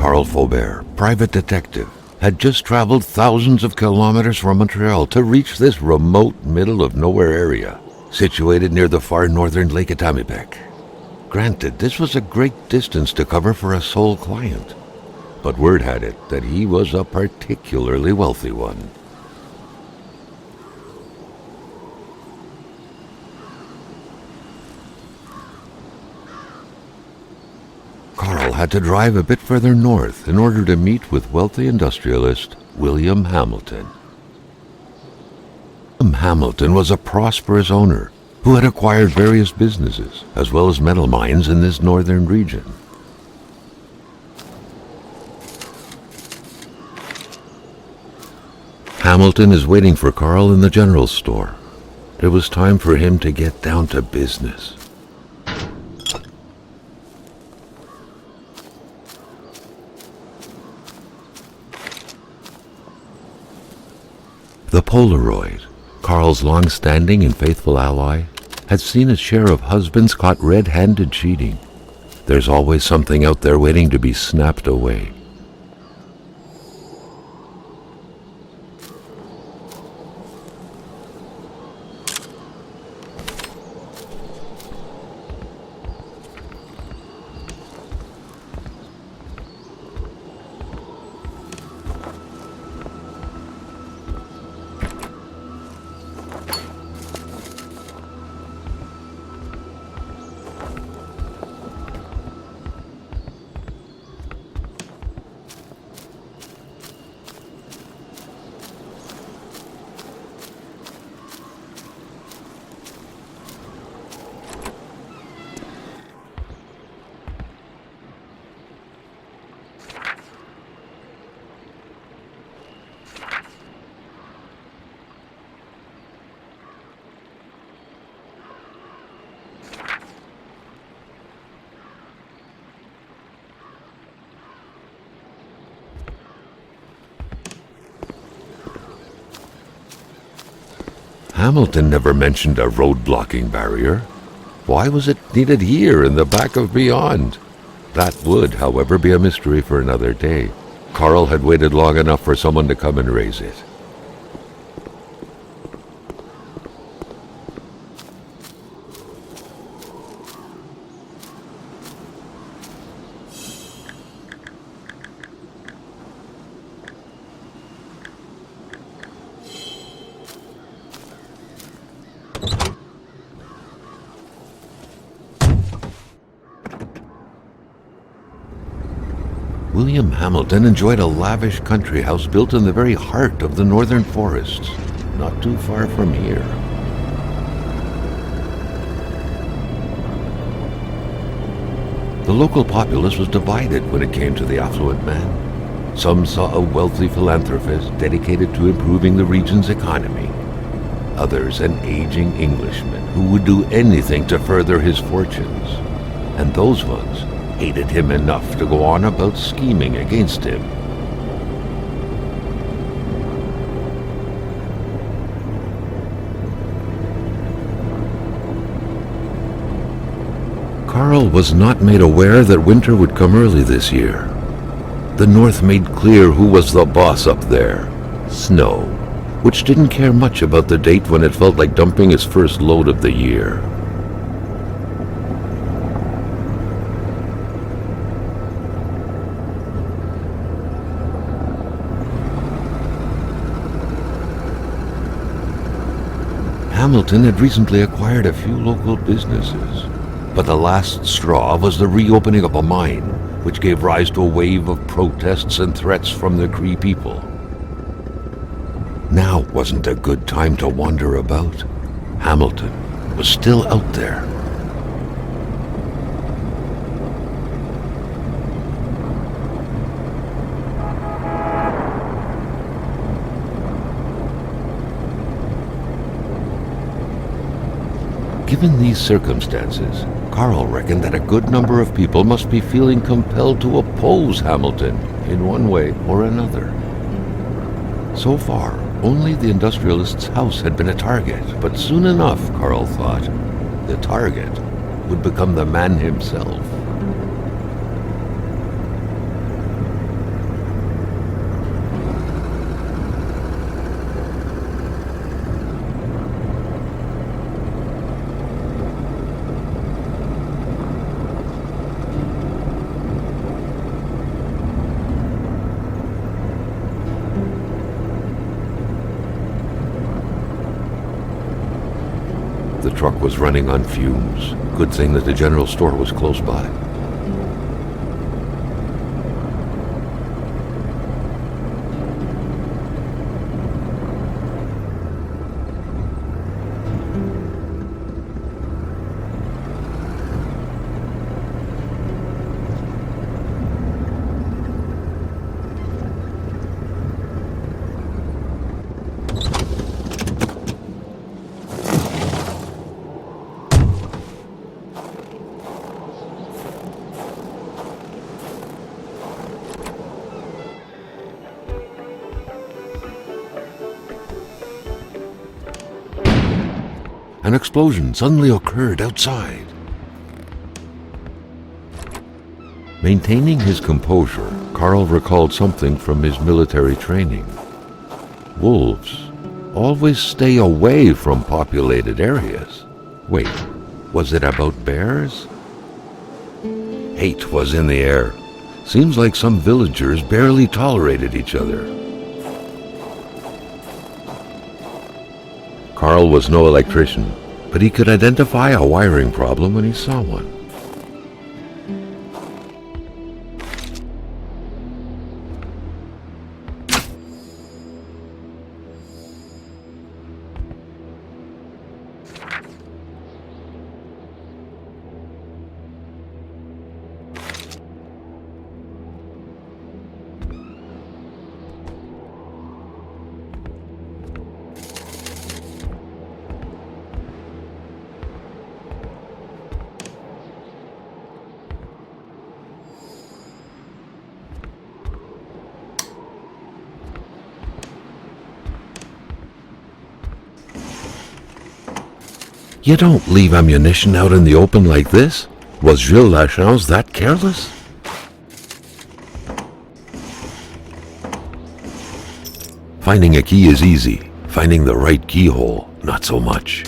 Carl Faubert, private detective, had just traveled thousands of kilometers from Montreal to reach this remote middle-of-nowhere area, situated near the far northern Lake Atimabec. Granted, this was a great distance to cover for a sole client, but word had it that he was a particularly wealthy one. Carl had to drive a bit further north in order to meet with wealthy industrialist William Hamilton. William Hamilton was a prosperous owner who had acquired various businesses as well as metal mines in this northern region. Hamilton is waiting for Carl in the general store. It was time for him to get down to business. The Polaroid, Carl's long-standing and faithful ally, had seen its share of husbands caught red-handed cheating. There's always something out there waiting to be snapped away. Hamilton never mentioned a road-blocking barrier. Why was it needed here in the back of Beyond? That would, however, be a mystery for another day. Carl had waited long enough for someone to come and raise it. William Hamilton enjoyed a lavish country house built in the very heart of the northern forests, not too far from here. The local populace was divided when it came to the affluent man. Some saw a wealthy philanthropist dedicated to improving the region's economy. Others an aging Englishman who would do anything to further his fortunes. And those ones hated him enough to go on about scheming against him. Carl was not made aware that winter would come early this year. The North made clear who was the boss up there: snow, which didn't care much about the date when it felt like dumping its first load of the year. Hamilton had recently acquired a few local businesses, but the last straw was the reopening of a mine, which gave rise to a wave of protests and threats from the Cree people. Now wasn't a good time to wander about. Hamilton was still out there. Given these circumstances, Carl reckoned that a good number of people must be feeling compelled to oppose Hamilton in one way or another. So far, only the industrialist's house had been a target, but soon enough, Carl thought, the target would become the man himself. truck was running on fumes. Good thing that the general store was close by. An explosion suddenly occurred outside. Maintaining his composure, Carl recalled something from his military training. Wolves always stay away from populated areas. Wait, was it about bears? Hate was in the air. Seems like some villagers barely tolerated each other. Carl was no electrician, but he could identify a wiring problem when he saw one. You don't leave ammunition out in the open like this. Was Gilles Lachance that careless? Finding a key is easy. Finding the right keyhole, not so much.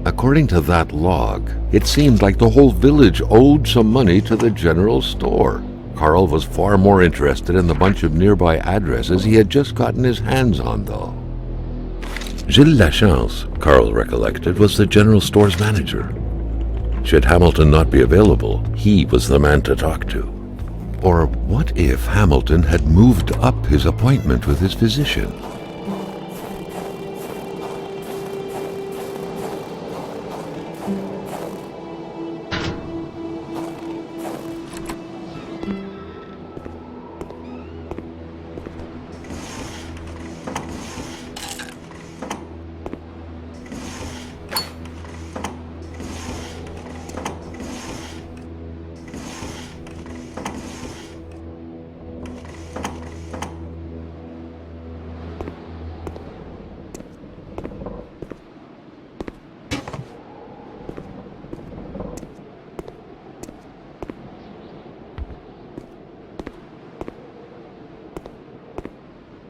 According to that log, it seemed like the whole village owed some money to the general store. Carl was far more interested in the bunch of nearby addresses he had just gotten his hands on, though. Gilles Lachance, Carl recollected, was the general store's manager. Should Hamilton not be available, he was the man to talk to. Or what if Hamilton had moved up his appointment with his physician?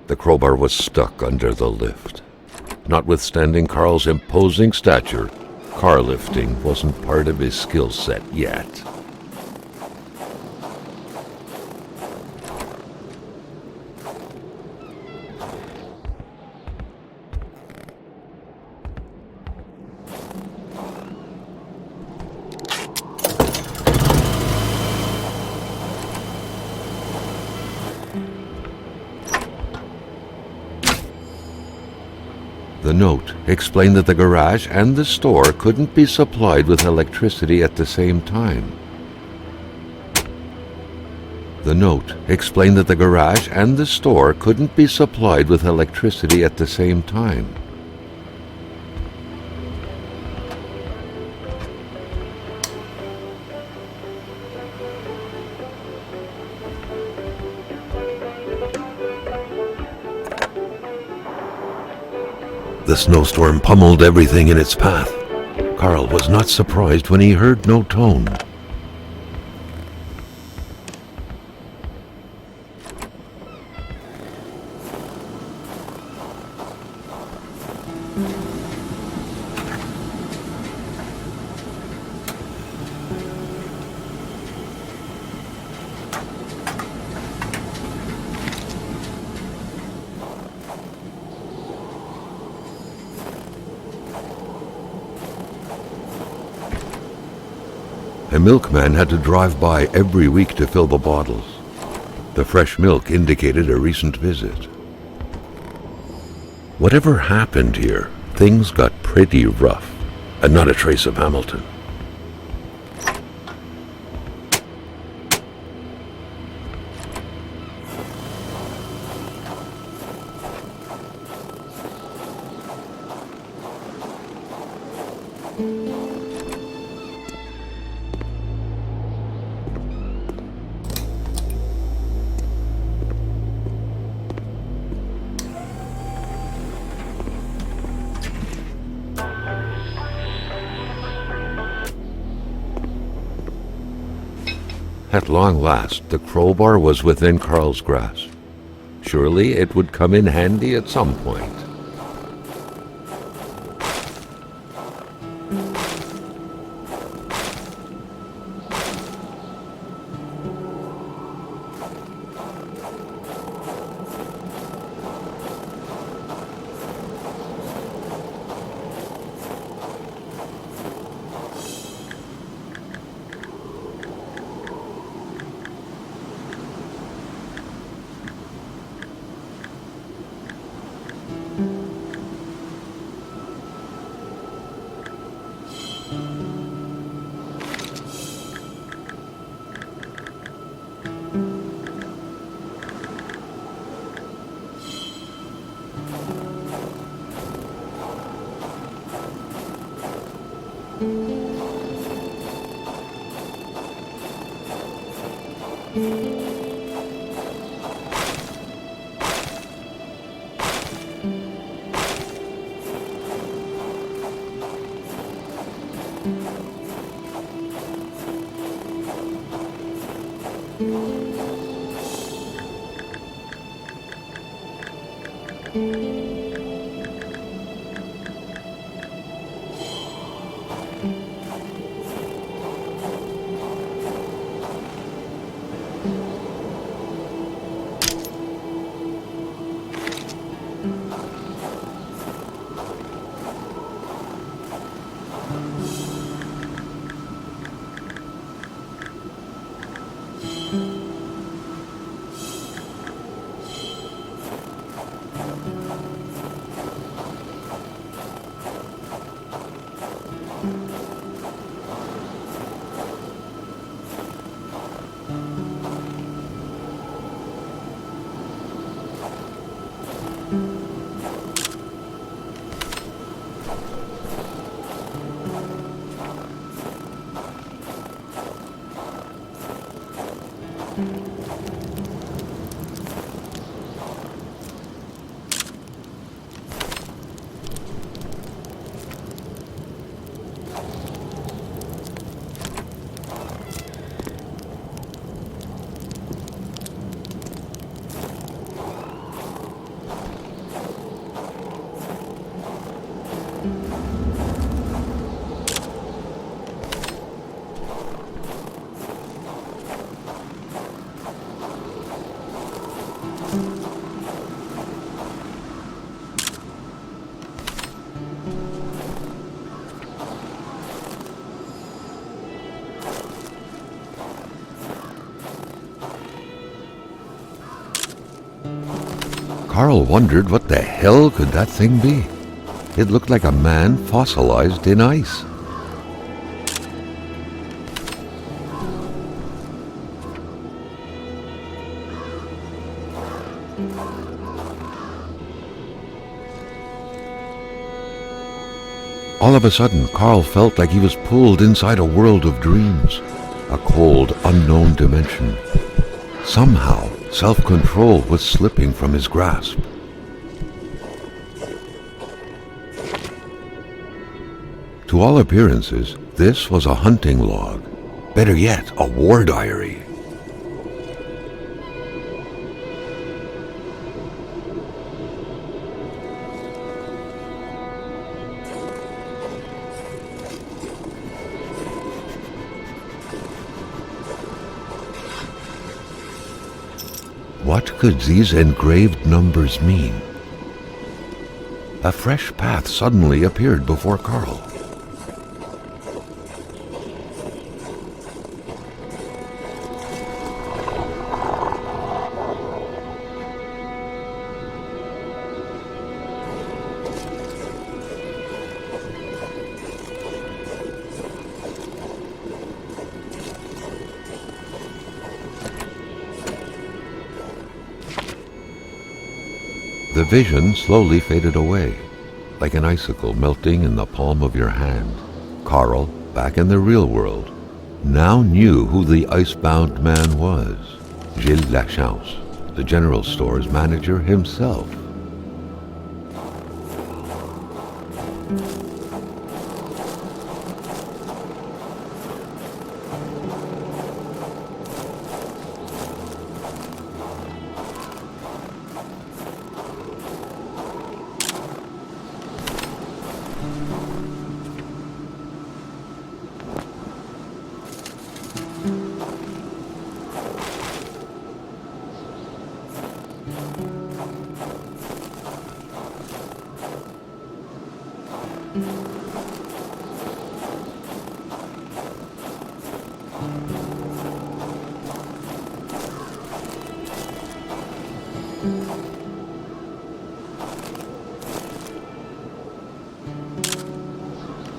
The crowbar was stuck under the lift. Notwithstanding Carl's imposing stature, car lifting wasn't part of his skill set yet. The note explained that the garage and the store couldn't be supplied with electricity at the same time. The note explained that the garage and the store couldn't be supplied with electricity at the same time. The snowstorm pummeled everything in its path. Carl was not surprised when he heard no tone. A milkman had to drive by every week to fill the bottles. The fresh milk indicated a recent visit. Whatever happened here, things got pretty rough, and not a trace of Hamilton. At long last, the crowbar was within Carl's grasp. Surely it would come in handy at some point. Carl wondered what the hell could that thing be. It looked like a man fossilized in ice. All of a sudden, Carl felt like he was pulled inside a world of dreams, a cold, unknown dimension. Somehow, self-control was slipping from his grasp. To all appearances, this was a hunting log. Better yet, a war diary. What could these engraved numbers mean? A fresh path suddenly appeared before Carl. The vision slowly faded away, like an icicle melting in the palm of your hand. Carl, back in the real world, now knew who the icebound man was. Gilles Lachance, the general store's manager himself.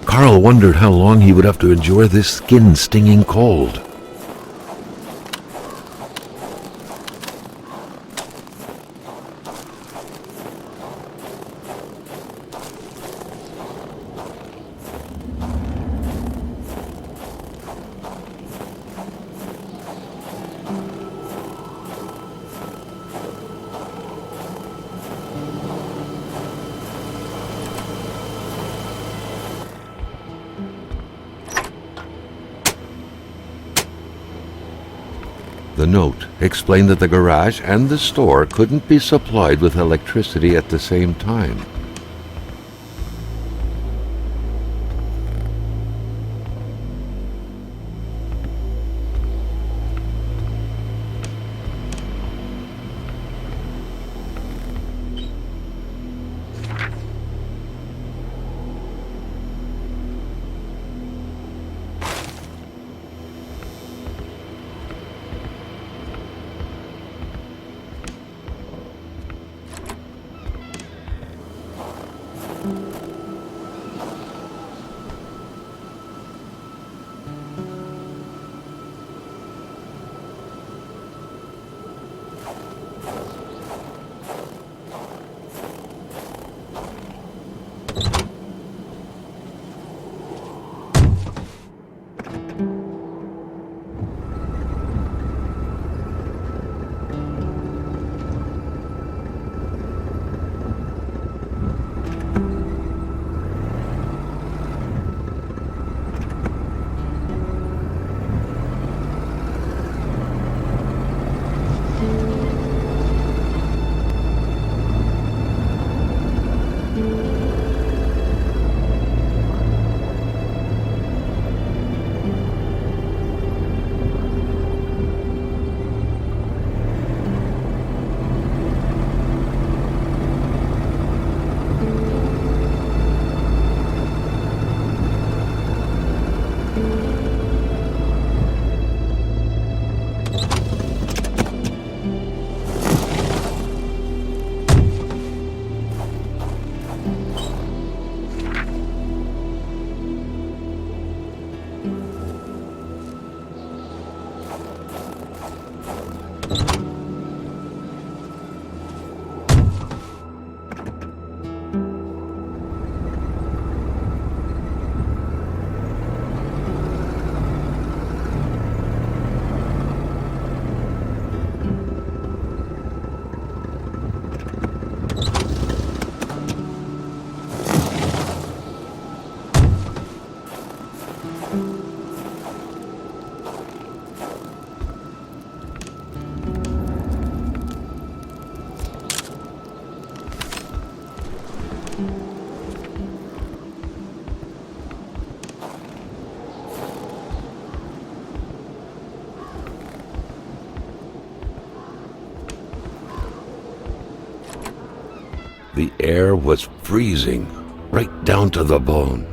Carl wondered how long he would have to endure this skin-stinging cold. The note explained that the garage and the store couldn't be supplied with electricity at the same time. The air was freezing, right down to the bone.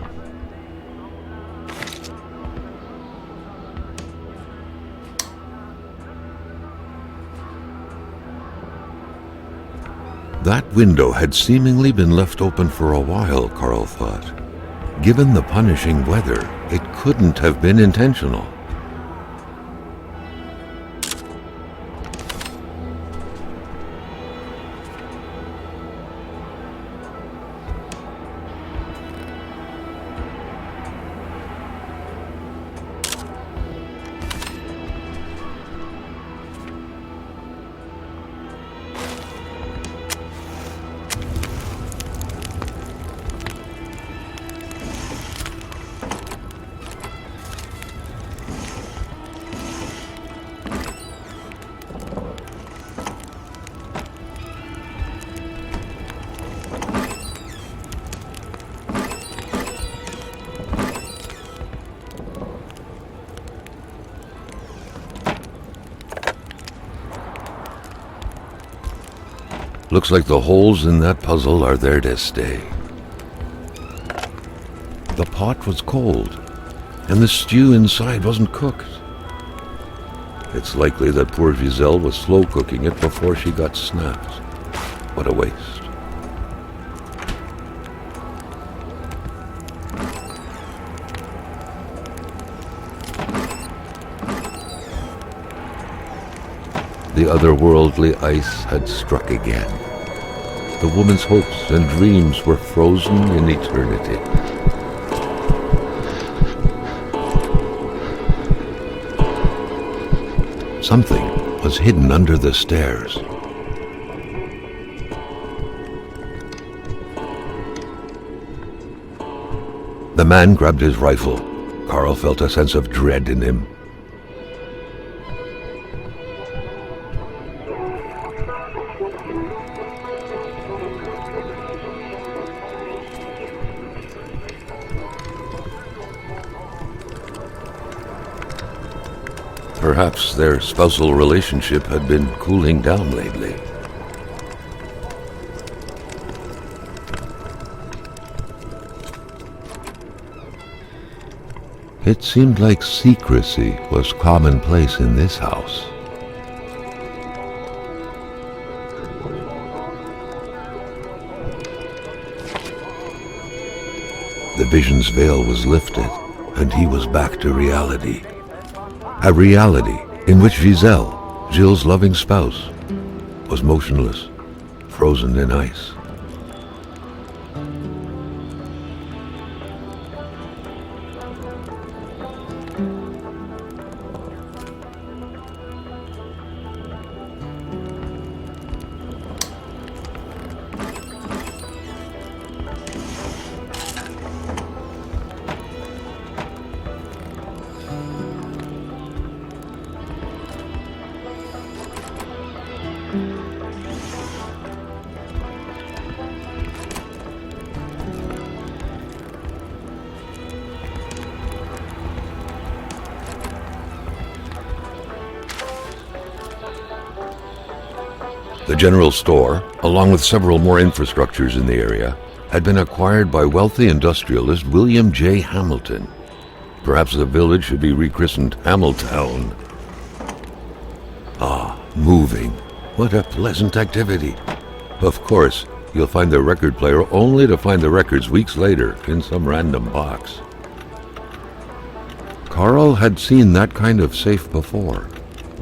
That window had seemingly been left open for a while, Carl thought. Given the punishing weather, it couldn't have been intentional. Looks like the holes in that puzzle are there to stay. The pot was cold, and the stew inside wasn't cooked. It's likely that poor Giselle was slow cooking it before she got snapped. What a waste. The otherworldly ice had struck again. The woman's hopes and dreams were frozen in eternity. Something was hidden under the stairs. The man grabbed his rifle. Carl felt a sense of dread in him. Perhaps their spousal relationship had been cooling down lately. It seemed like secrecy was commonplace in this house. The vision's veil was lifted, and he was back to reality. A reality in which Giselle, Gilles' loving spouse, was motionless, frozen in ice. The general store, along with several more infrastructures in the area, had been acquired by wealthy industrialist William J. Hamilton. Perhaps the village should be rechristened Hamiltown. Ah, moving. What a pleasant activity. Of course, you'll find the record player only to find the records weeks later in some random box. Carl had seen that kind of safe before.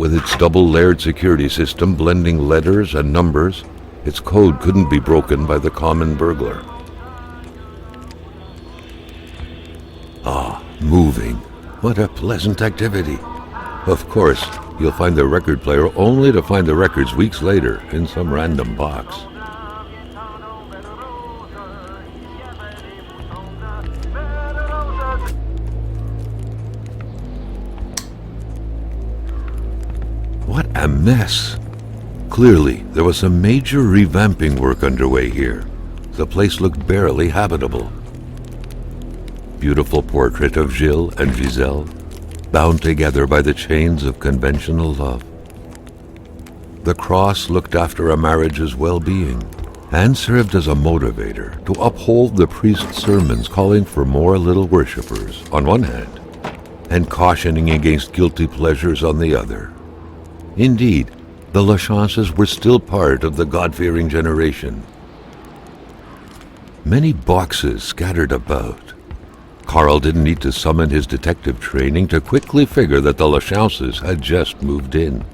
With its double-layered security system blending letters and numbers, its code couldn't be broken by the common burglar. Ah, moving. What a pleasant activity. Of course, you'll find the record player only to find the records weeks later in some random box. What a mess. Clearly, there was some major revamping work underway here. The place looked barely habitable. Beautiful portrait of Gilles and Giselle, bound together by the chains of conventional love. The cross looked after a marriage's well-being and served as a motivator to uphold the priest's sermons calling for more little worshippers on one hand and cautioning against guilty pleasures on the other. Indeed, the Lachances were still part of the God-fearing generation. Many boxes scattered about. Carl didn't need to summon his detective training to quickly figure that the Lachances had just moved in.